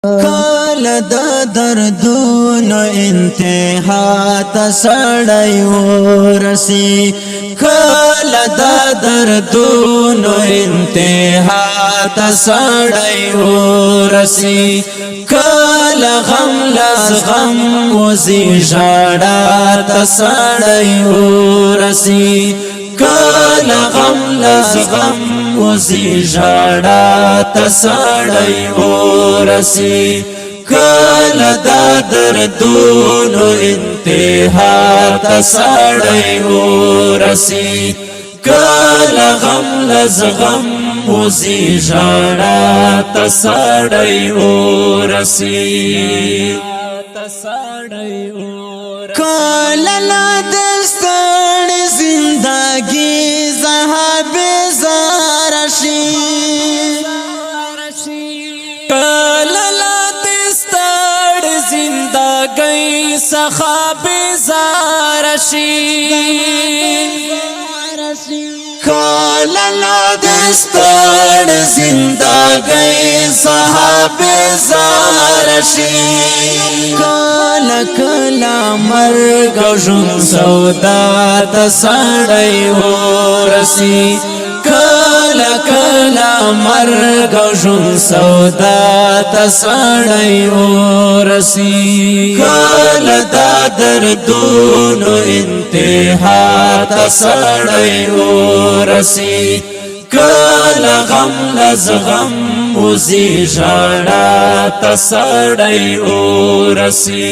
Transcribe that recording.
کله د دردونو انتها ته سړی ورسي کله د دردونو انتها ته سړی ورسي کله غم لاس غم وزي ژړا ته سړی ورسي کله غم لاس غم وزي ژړا ته سړی ورسي کله د دردونو انتها ته سړی ورسي کله غم لاس غم وزي ژړا ته سړی ورسي کله لا دستړ زندگی زهاب زارشی کله لا دستړ زندگی زهاب زارشی کله لا دستړ زندگی زهاب زارشی کله کله مرګ ژوند سودا ته سړی ورسي کله کله مرګ ژوند سودا ته سړی ورسي کله د دردونو انتها ته سړی ورسي کله غم لاس غم وزي ژړا ته سړی ورسي